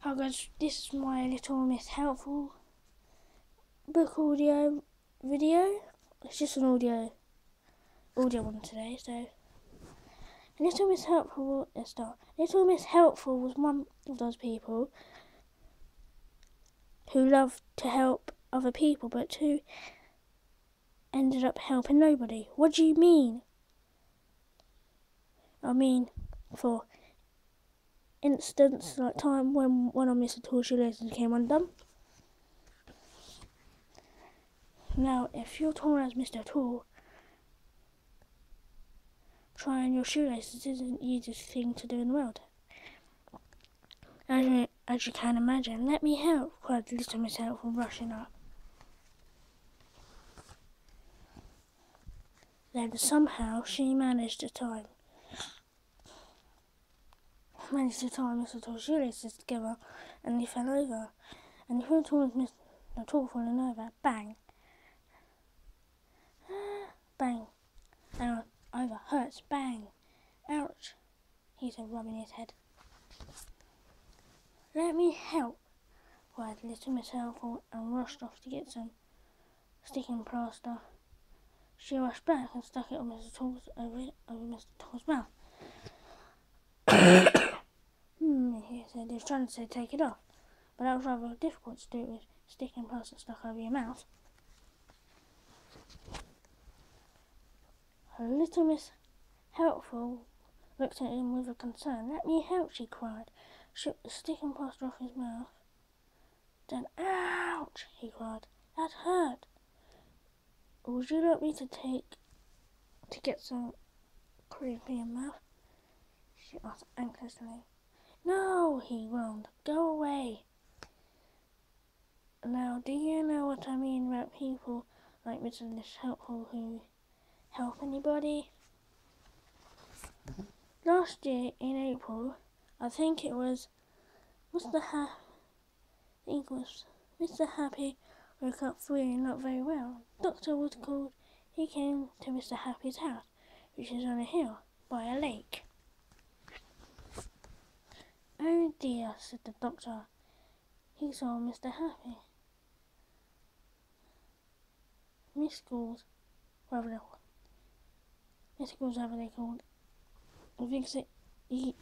Hi guys, this is my Little Miss Helpful book audio video. It's just an audio one today, so Little Miss Helpful, let's start. Little Miss Helpful was one of those people who loved to help other people, but who ended up helping nobody. What do you mean? I mean, for instance, like time when one of Mr. Tall's shoelaces came undone. Now, if you're tall as Mr. Tall, trying your shoelaces isn't the easiest thing to do in the world. As you can imagine, let me help, cried Little Miss Helpful, rushing up. Then somehow she managed to tie Mr. Tall's shoelaces together, and he fell over. And who told Mr. Tall falling over? Bang! Bang! And over, hurts, bang! Ouch! He said, rubbing his head. Let me help, cried Little Miss Helpful, and rushed off to get some sticking plaster. She rushed back and stuck it on over Mr. Tall's mouth. He said, he was trying to say take it off, but that was rather difficult to do with sticking plaster stuck over your mouth. Little Miss Helpful looked at him with a concern. Let me help, she cried. Shook the sticking plaster off his mouth. Then, ouch, he cried. That hurt. Would you like me to get some cream for your mouth? She asked anxiously. No, he groaned. Go away. Now, do you know what I mean about people like Mr. Miss Helpful who help anybody? Last year in April, I think it was Mr. Happy woke up feeling not very well. Doctor was called. He came to Mr. Happy's house, which is on a hill by a lake. Oh dear, said the doctor. He saw Mr. Happy. Miss Schools, whatever they called. I think if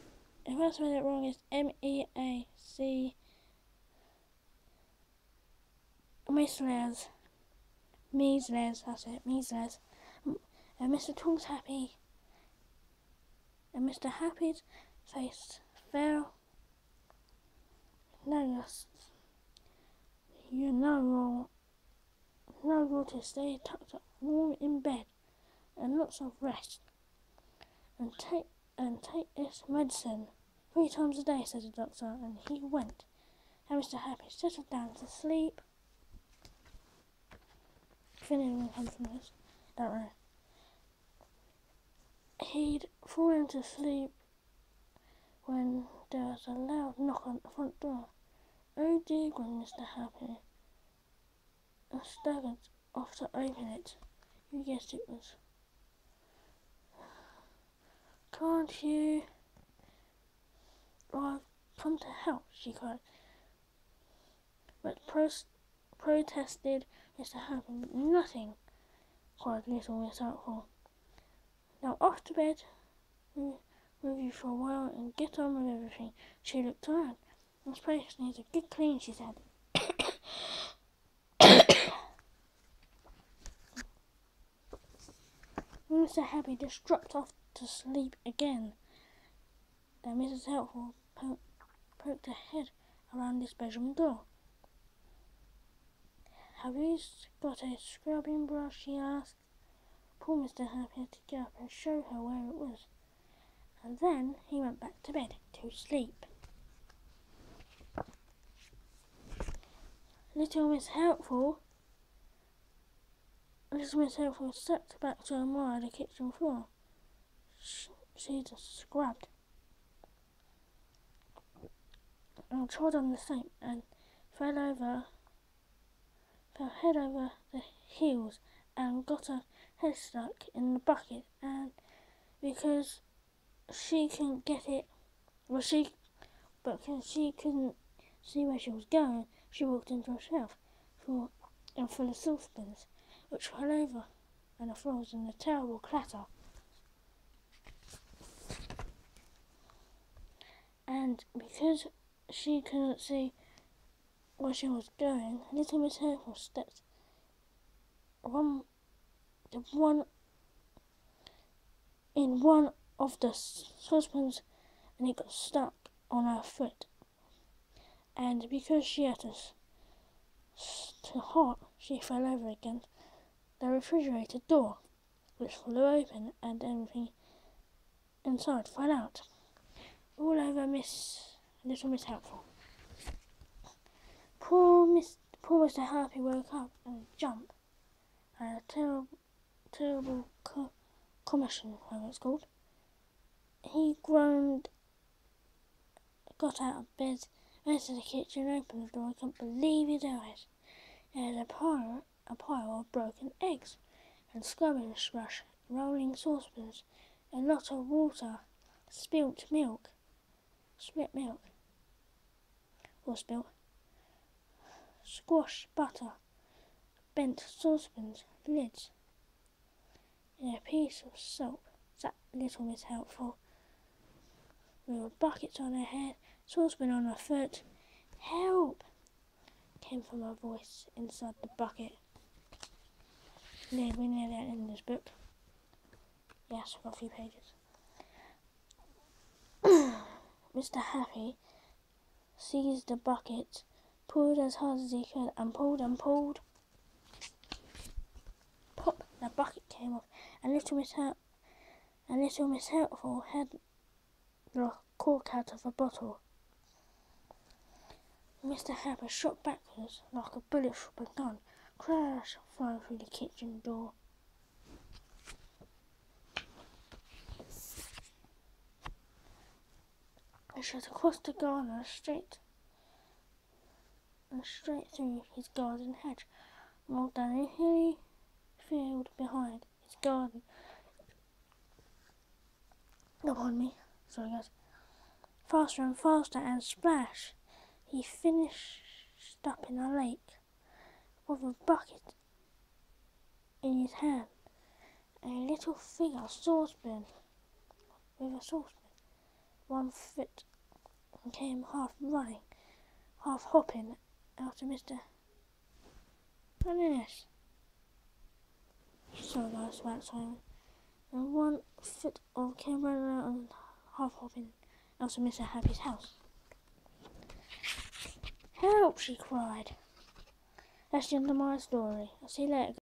I spell it wrong, it's M-E-A-C. Measles, that's it, measles. And Mr. Tall's happy. And Mr. Happy's face fell. No, you know to stay tucked up warm in bed and lots of rest. And take this medicine 3 times a day, said the doctor, and he went. And Mr. Happy settled down to sleep. If anyone comes from this, don't know. He'd fallen to sleep when there was a loud knock on the front door. Oh dear, groaned Mr. Happy, and staggered off to open it. You guessed it was. Can't you? I've come to help, she cried. But protested Mr. Happy. Nothing, cried Little Miss Helpful. Now off to bed with you for a while and get on with everything. She looked around. This place needs a good clean, she said. Mr. Happy just dropped off to sleep again. Then Mrs. Helpful poked her head around his bedroom door. Have you got a scrubbing brush, she asked. Poor Mr. Happy had to get up and show her where it was. And then he went back to bed to sleep. Little Miss Helpful sat back to admire the kitchen floor. She just scrubbed and trod on the sink and fell head over the heels and got her head stuck in the bucket, and because she couldn't get it, she couldn't see where she was going, she walked into a shelf full of saucepans, which fell over on the floors in a terrible clatter. And because she couldn't see where she was going, little Miss Hurtle stepped one of the saucepans, and it got stuck on her foot. And because she had to hot, she fell over against the refrigerator door, which flew open, and everything inside fell out, all over little Miss Helpful. Poor Mr. Happy woke up and jumped, and a terrible commotion, whatever it's called. He groaned, got out of bed, went to the kitchen, opened the door, and couldn't believe his eyes. There was a pile of broken eggs, and scrubbing brush, rolling saucepans, a lot of water, spilt milk, squashed butter, bent saucepans, lids, and a piece of soap. Sat little Miss Helpful, with a bucket on her head, saucepan on her foot. "Help!" came from a voice inside the bucket. We're near the end of this book. Yes, we've got a few pages. Mr. Happy seized the bucket, pulled as hard as he could, and pulled and pulled. Pop! The bucket came off, and little Miss Helpful had the cork out of a bottle. Mr. Happy shot backwards like a bullet from a gun, crash, flying through the kitchen door. He shot across the garden straight through his garden hedge, rolled down a hilly field behind his garden. Upon me, sorry guys. Faster and faster, and splash! He finished up in a lake with a bucket in his hand, and a little figure with a saucepan, 1 foot, and came half running, half hopping after Mr. Bananas. Sorry guys, about time. And 1 foot of came running out and half hopping after Mr. Happy's house. "Help!" she cried. That's the end of my story. I'll see you later.